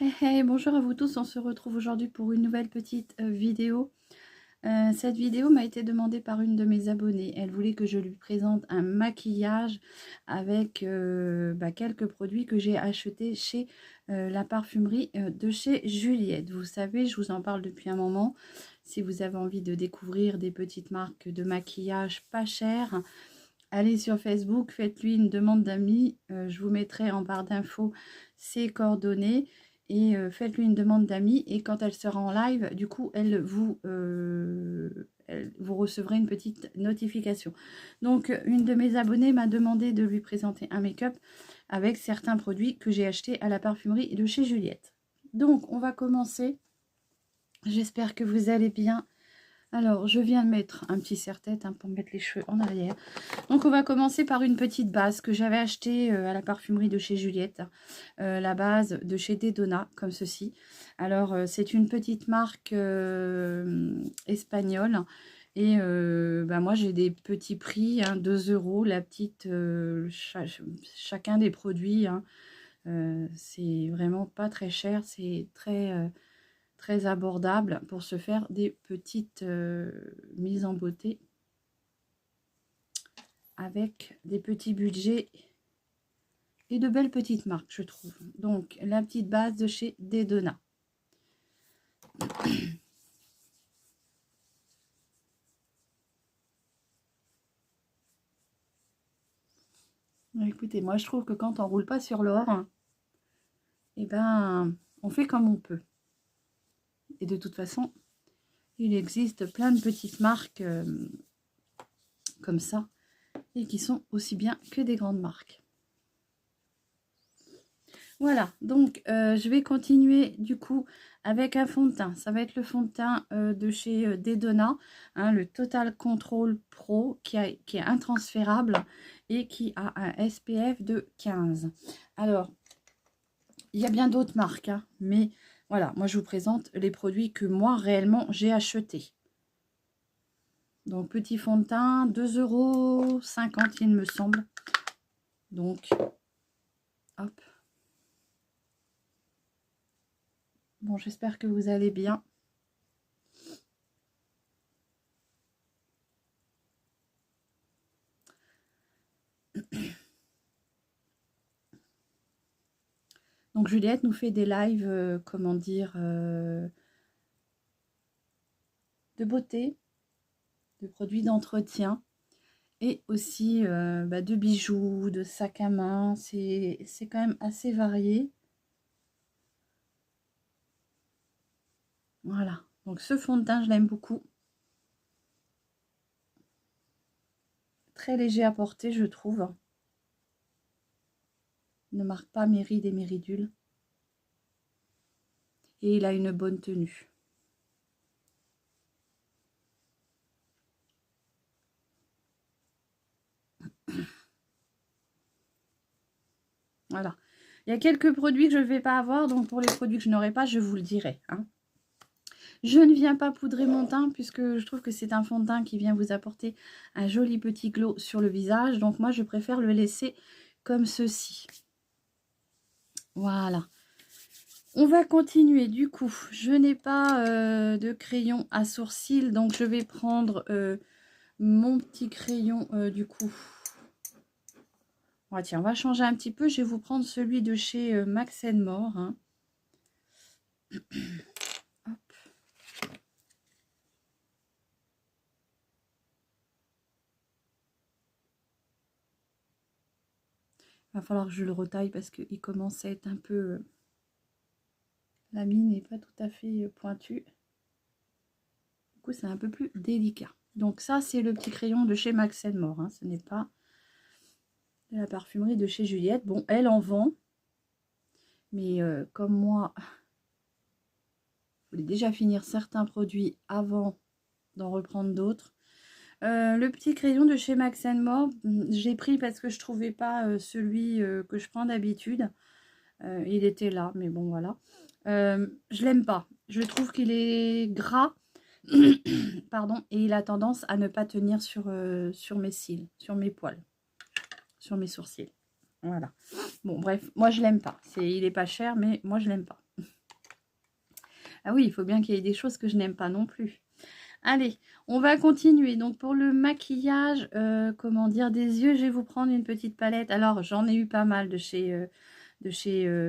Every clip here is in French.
Hey, hey, bonjour à vous tous, on se retrouve aujourd'hui pour une nouvelle petite vidéo. Cette vidéo m'a été demandée par une de mes abonnées. Elle voulait que je lui présente un maquillage avec quelques produits que j'ai achetés chez la parfumerie de chez Juliette. Vous savez, je vous en parle depuis un moment. Si vous avez envie de découvrir des petites marques de maquillage pas chères, allez sur Facebook, faites-lui une demande d'amis. Je vous mettrai en barre d'infos ses coordonnées. Et faites-lui une demande d'amis. Et quand elle sera en live, du coup, vous recevrez une petite notification. Donc, une de mes abonnées m'a demandé de lui présenter un make-up avec certains produits que j'ai achetés à la parfumerie de chez Juliette. Donc, on va commencer. J'espère que vous allez bien. Alors, je viens de mettre un petit serre-tête pour mettre les cheveux en arrière. Donc, on va commencer par une petite base que j'avais achetée à la parfumerie de chez Juliette. La base de chez Dedona, comme ceci. Alors, c'est une petite marque espagnole. Et moi, j'ai des petits prix, 2 € la petite, chacun des produits. C'est vraiment pas très cher, c'est très abordable pour se faire des petites mises en beauté avec des petits budgets et de belles petites marques, je trouve. Donc, la petite base de chez Dedona. Écoutez, moi, je trouve que quand on roule pas sur l'or, eh ben, on fait comme on peut. Et de toute façon, il existe plein de petites marques comme ça et qui sont aussi bien que des grandes marques. Voilà, donc je vais continuer du coup avec un fond de teint. Ça va être le fond de teint de chez Dedona, le Total Control Pro qui est intransférable et qui a un SPF de 15. Alors, il y a bien d'autres marques, mais voilà, moi je vous présente les produits que moi réellement j'ai achetés. Donc, petit fond de teint, 2,50 € il me semble. Donc, hop. Bon, j'espère que vous allez bien. Donc, Juliette nous fait des lives, comment dire, de beauté, de produits d'entretien et aussi de bijoux, de sacs à main. C'est quand même assez varié. Voilà. Donc, ce fond de teint, je l'aime beaucoup. Très léger à porter, je trouve. Ne marque pas mes rides et mes ridules. Et il a une bonne tenue. Voilà. Il y a quelques produits que je ne vais pas avoir. Donc, pour les produits que je n'aurai pas, je vous le dirai. Je ne viens pas poudrer mon teint puisque je trouve que c'est un fond de teint qui vient vous apporter un joli petit glow sur le visage. Donc, moi, je préfère le laisser comme ceci. Voilà. On va continuer. Du coup, je n'ai pas de crayon à sourcils. Donc, je vais prendre mon petit crayon du coup. Ouais, tiens, on va changer un petit peu. Je vais vous prendre celui de chez Max More. Hop. Il va falloir que je le retaille parce qu'il commence à être un peu... la mine n'est pas tout à fait pointue. Du coup, c'est un peu plus délicat. Donc ça, c'est le petit crayon de chez Max More. Ce n'est pas de la parfumerie de chez Juliette. Bon, elle en vend. Mais comme moi, je voulais déjà finir certains produits avant d'en reprendre d'autres. Le petit crayon de chez Max More, j'ai pris parce que je ne trouvais pas celui que je prends d'habitude. Il était là, mais bon, voilà. Je l'aime pas. Je trouve qu'il est gras. Pardon, et il a tendance à ne pas tenir sur mes cils, sur mes poils, sur mes sourcils. Voilà. Bon, bref, moi je l'aime pas. Il est pas cher, mais moi je l'aime pas. Ah oui, il faut bien qu'il y ait des choses que je n'aime pas non plus. Allez, on va continuer. Donc pour le maquillage, comment dire, des yeux, je vais vous prendre une petite palette. Alors j'en ai eu pas mal de chez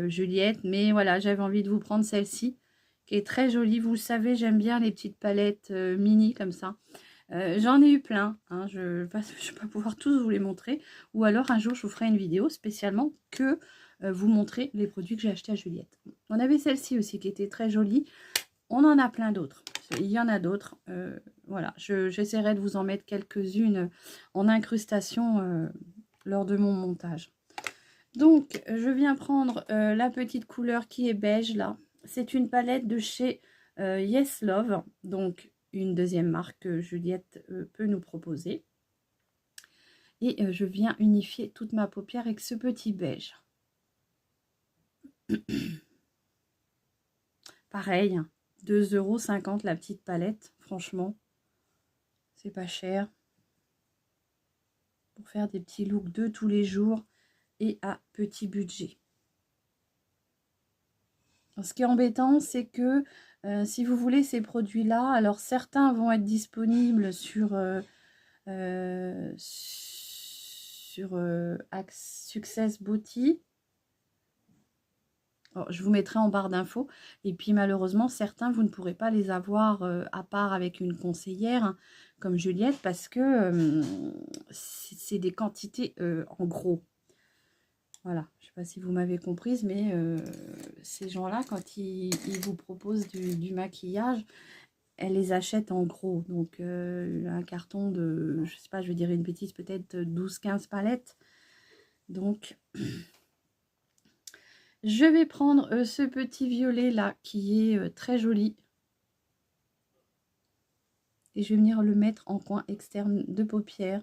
Juliette, mais voilà, j'avais envie de vous prendre celle-ci, qui est très jolie. Vous le savez, j'aime bien les petites palettes mini comme ça. J'en ai eu plein, hein, je ne vais pas pouvoir tous vous les montrer. Ou alors un jour, je vous ferai une vidéo spécialement que vous montrer les produits que j'ai achetés à Juliette. On avait celle-ci aussi qui était très jolie. On en a plein d'autres. Il y en a d'autres. Voilà, j'essaierai de vous en mettre quelques-unes en incrustation lors de mon montage. Donc, je viens prendre la petite couleur qui est beige là. C'est une palette de chez Yes Love. Donc, une deuxième marque que Juliette peut nous proposer. Et je viens unifier toute ma paupière avec ce petit beige. Pareil, 2,50 € la petite palette. Franchement, c'est pas cher. Pour faire des petits looks de tous les jours et à petit budget. Alors, ce qui est embêtant, c'est que si vous voulez ces produits-là, alors certains vont être disponibles sur Success Beauty. Alors, je vous mettrai en barre d'infos. Et puis malheureusement, certains, vous ne pourrez pas les avoir à part avec une conseillère hein, comme Juliette parce que c'est des quantités en gros. Voilà, je ne sais pas si vous m'avez comprise, mais ces gens-là, quand ils vous proposent du maquillage, elles les achètent en gros. Donc, un carton de, je ne sais pas, je vais dire une bêtise, peut-être 12-15 palettes. Donc, je vais prendre ce petit violet-là, qui est très joli. Et je vais venir le mettre en coin externe de paupières.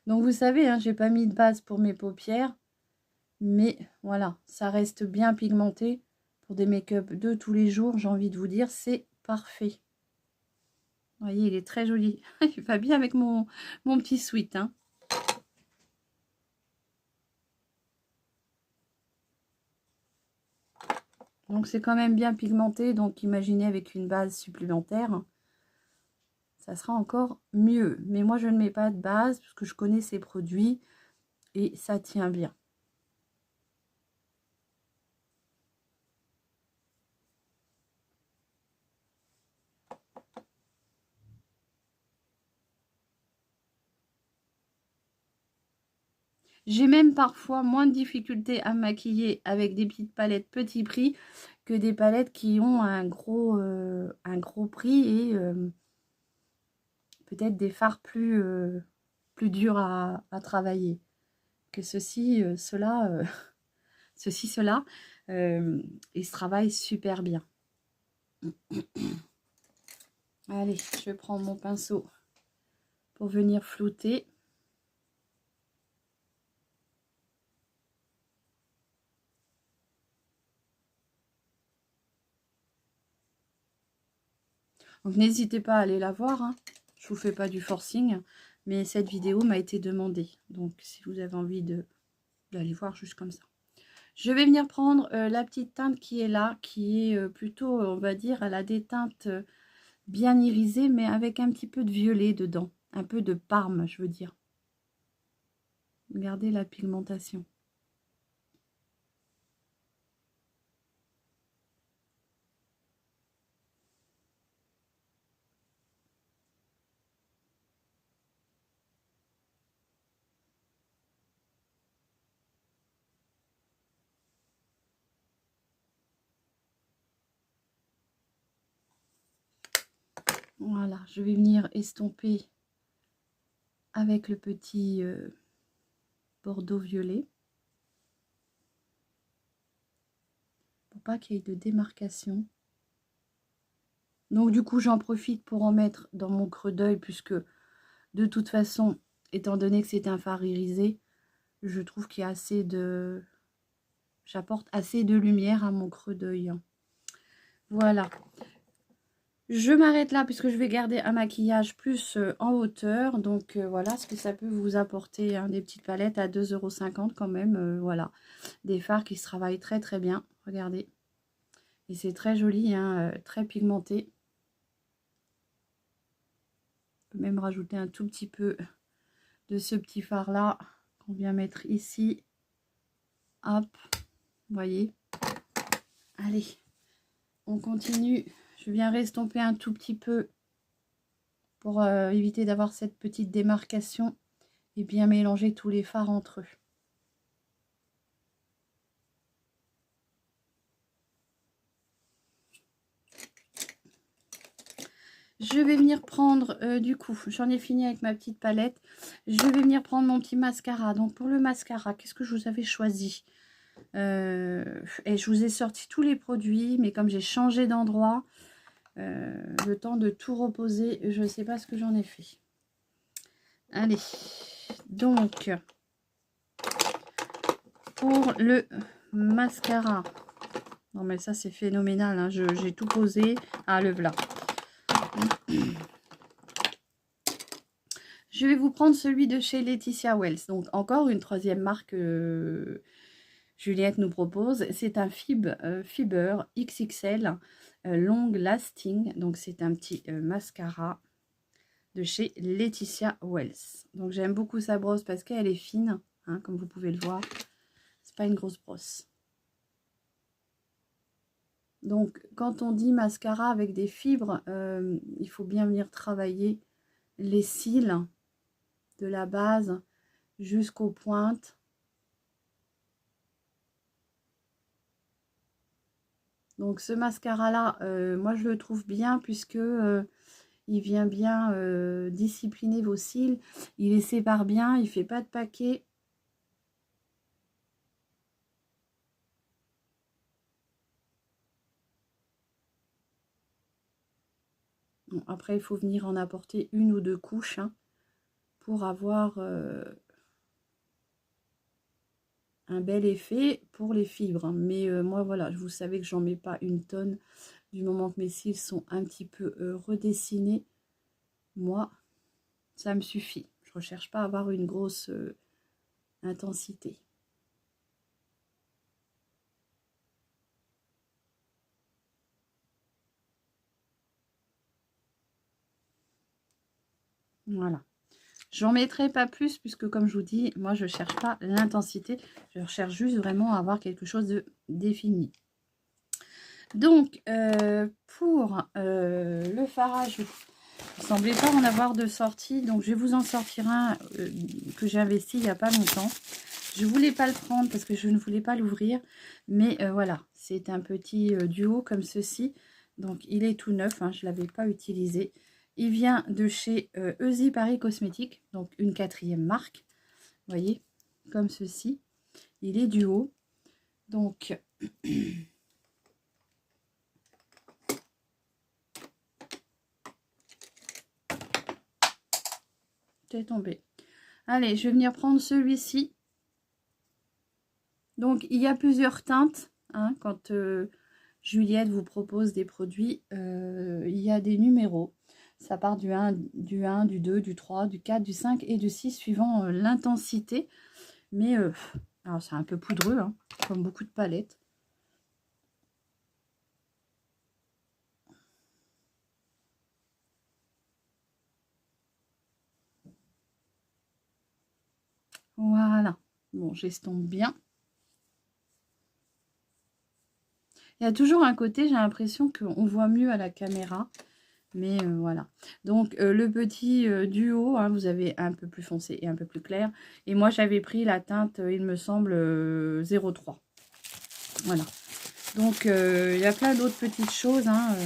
Donc, vous savez, hein, je n'ai pas mis de base pour mes paupières. Mais voilà, ça reste bien pigmenté. Pour des make-up de tous les jours, j'ai envie de vous dire, c'est parfait. Vous voyez, il est très joli. Il va bien avec mon petit sweat. Hein. Donc, c'est quand même bien pigmenté. Donc, imaginez avec une base supplémentaire, ça sera encore mieux. Mais moi, je ne mets pas de base parce que je connais ces produits et ça tient bien. J'ai même parfois moins de difficultés à maquiller avec des petites palettes petit prix que des palettes qui ont un gros prix et peut-être des fards plus durs à travailler. Que ceci, cela, ils se travaillent super bien. Allez, je prends mon pinceau pour venir flouter. Donc n'hésitez pas à aller la voir, hein. Je ne vous fais pas du forcing, mais cette vidéo m'a été demandée. Donc si vous avez envie d'aller voir juste comme ça. Je vais venir prendre la petite teinte qui est là, qui est plutôt, on va dire, elle a des teintes bien irisées, mais avec un petit peu de violet dedans. Un peu de parme, je veux dire. Regardez la pigmentation. Voilà, je vais venir estomper avec le petit bordeaux violet. Pour pas qu'il y ait de démarcation. Donc du coup, j'en profite pour en mettre dans mon creux d'œil, puisque de toute façon, étant donné que c'est un fard irisé, je trouve qu'il y a assez de... J'apporte assez de lumière à mon creux d'œil. Voilà. Je m'arrête là puisque je vais garder un maquillage plus en hauteur. Donc voilà ce que ça peut vous apporter. Hein, des petites palettes à 2,50 € quand même. Voilà. Des fards qui se travaillent très très bien. Regardez. Et c'est très joli, hein, très pigmenté. On peut même rajouter un tout petit peu de ce petit fard là qu'on vient mettre ici. Hop, vous voyez. Allez, on continue. Je viens restomper un tout petit peu pour éviter d'avoir cette petite démarcation et bien mélanger tous les fards entre eux. Je vais venir prendre, du coup, j'en ai fini avec ma petite palette. Je vais venir prendre mon petit mascara. Donc pour le mascara, qu'est-ce que je vous avais choisi? Et je vous ai sorti tous les produits, mais comme j'ai changé d'endroit, le temps de tout reposer, je ne sais pas ce que j'en ai fait. Allez, donc pour le mascara, non mais ça c'est phénoménal, hein, j'ai tout posé. Ah, le voilà. Je vais vous prendre celui de chez Laetitia Wells. Donc encore une troisième marque Juliette nous propose. C'est un Fiber XXL Long Lasting. Donc c'est un petit mascara de chez Laetitia Wells. Donc j'aime beaucoup sa brosse parce qu'elle est fine, hein, comme vous pouvez le voir. C'est pas une grosse brosse. Donc quand on dit mascara avec des fibres, il faut bien venir travailler les cils de la base jusqu'aux pointes. Donc ce mascara là, moi je le trouve bien puisque il vient bien discipliner vos cils, il les sépare bien, il fait pas de paquet. Bon, après il faut venir en apporter une ou deux couches, hein, pour avoir un bel effet pour les fibres, hein. Mais moi voilà, vous savez que j'en mets pas une tonne du moment que mes cils sont un petit peu redessinés. Moi ça me suffit, je recherche pas à avoir une grosse intensité. Voilà, j'en mettrai pas plus puisque comme je vous dis, moi je cherche pas l'intensité, je recherche juste vraiment à avoir quelque chose de défini. Donc pour le farage, il ne semblait pas en avoir de sortie, donc je vais vous en sortir un que j'ai investi il n'y a pas longtemps. Je ne voulais pas le prendre parce que je ne voulais pas l'ouvrir, mais voilà, c'est un petit duo comme ceci, donc il est tout neuf, hein, je ne l'avais pas utilisé. Il vient de chez Easy Paris Cosmétiques, donc une 4e marque, vous voyez, comme ceci. Il est duo, donc c'est tombé. Allez, je vais venir prendre celui-ci. Donc, il y a plusieurs teintes, hein, quand Juliette vous propose des produits, il y a des numéros. Ça part du 1, du 2, du 3, du 4, du 5 et du 6, suivant l'intensité. Mais, alors c'est un peu poudreux, hein, comme beaucoup de palettes. Voilà. Bon, j'estompe bien. Il y a toujours un côté, j'ai l'impression qu'on voit mieux à la caméra. Mais voilà. Donc le petit duo, hein, vous avez un peu plus foncé et un peu plus clair. Et moi j'avais pris la teinte, il me semble, 03. Voilà. Donc il y a plein d'autres petites choses, hein,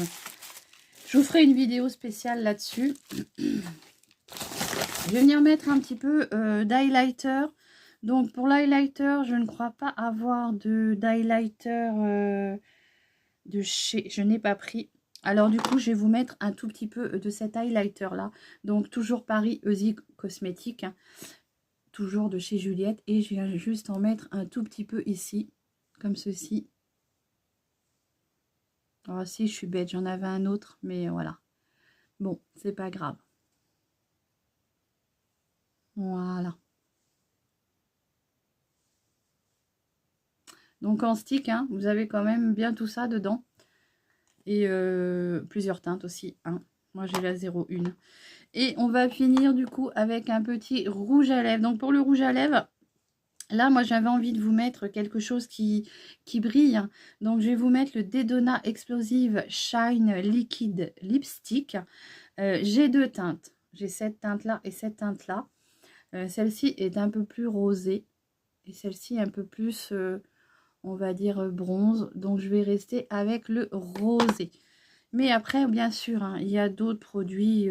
je vous ferai une vidéo spéciale là-dessus. Je vais venir mettre un petit peu d'highlighter. Donc pour l'highlighter, je ne crois pas avoir d'highlighter de chez... Je n'ai pas pris. Alors du coup, je vais vous mettre un tout petit peu de cet highlighter là. Donc toujours Paris Easy Cosmétiques, hein, toujours de chez Juliette. Et je viens juste en mettre un tout petit peu ici, comme ceci. Oh si, je suis bête, j'en avais un autre, mais voilà. Bon, c'est pas grave. Voilà. Donc en stick, hein, vous avez quand même bien tout ça dedans. Et plusieurs teintes aussi, hein. Moi j'ai la 01. Et on va finir du coup avec un petit rouge à lèvres. Donc pour le rouge à lèvres, là moi j'avais envie de vous mettre quelque chose qui brille. Donc je vais vous mettre le Dedona Explosive Shine Liquid Lipstick. J'ai deux teintes. J'ai cette teinte là et cette teinte là. Celle-ci est un peu plus rosée. Et celle-ci un peu plus, on va dire, bronze. Donc je vais rester avec le rosé. Mais après, bien sûr, hein, il y a d'autres produits.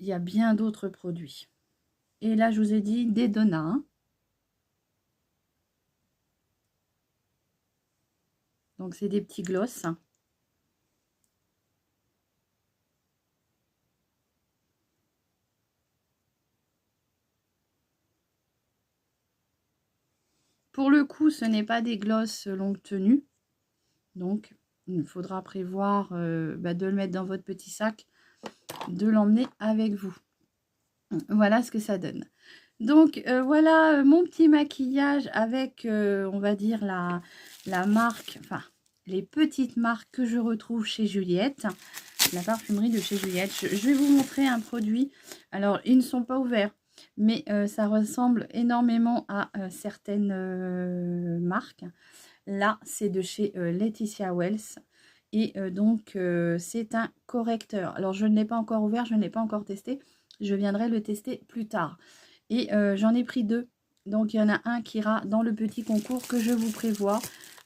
Il y a bien d'autres produits. Et là, je vous ai dit des donuts. Hein. Donc, c'est des petits glosses. Pour le coup, ce n'est pas des glosses longue tenue. Donc, il faudra prévoir de le mettre dans votre petit sac, de l'emmener avec vous. Voilà ce que ça donne. Donc, voilà mon petit maquillage avec, on va dire, la marque, enfin, les petites marques que je retrouve chez Juliette. La parfumerie de chez Juliette. Je vais vous montrer un produit. Alors, ils ne sont pas ouverts, mais ça ressemble énormément à certaines marques. Là, c'est de chez Laetitia Wells. Et donc, c'est un correcteur. Alors, je ne l'ai pas encore ouvert, je ne l'ai pas encore testé. Je viendrai le tester plus tard. Et j'en ai pris deux. Donc, il y en a un qui ira dans le petit concours que je vous prévois.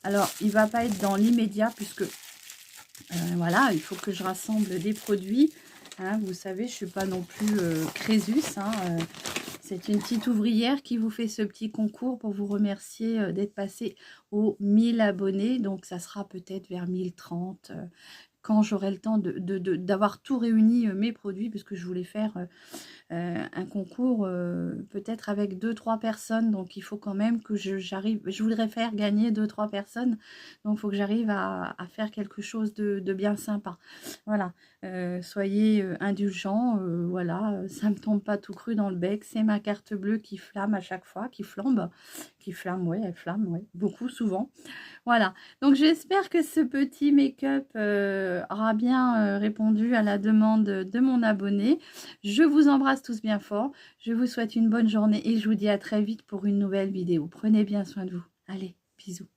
Alors, il ne va pas être dans l'immédiat puisque voilà, il faut que je rassemble des produits. Hein, vous savez, je ne suis pas non plus Crésus. Hein, c'est une petite ouvrière qui vous fait ce petit concours pour vous remercier d'être passé aux 1000 abonnés. Donc, ça sera peut-être vers 1030 quand j'aurai le temps d'avoir tout réuni mes produits, puisque je voulais faire un concours peut-être avec 2-3 personnes. Donc, il faut quand même que j'arrive. Je voudrais faire gagner 2-3 personnes. Donc, il faut que j'arrive à faire quelque chose de bien sympa. Voilà. Soyez indulgents. Voilà. Ça ne me tombe pas tout cru dans le bec. C'est ma carte bleue qui flamme à chaque fois, qui flambe. Qui flamme, ouais, elle flamme, ouais. Beaucoup, souvent. Voilà, donc j'espère que ce petit make-up aura bien répondu à la demande de mon abonné. Je vous embrasse tous bien fort, je vous souhaite une bonne journée et je vous dis à très vite pour une nouvelle vidéo. Prenez bien soin de vous. Allez, bisous.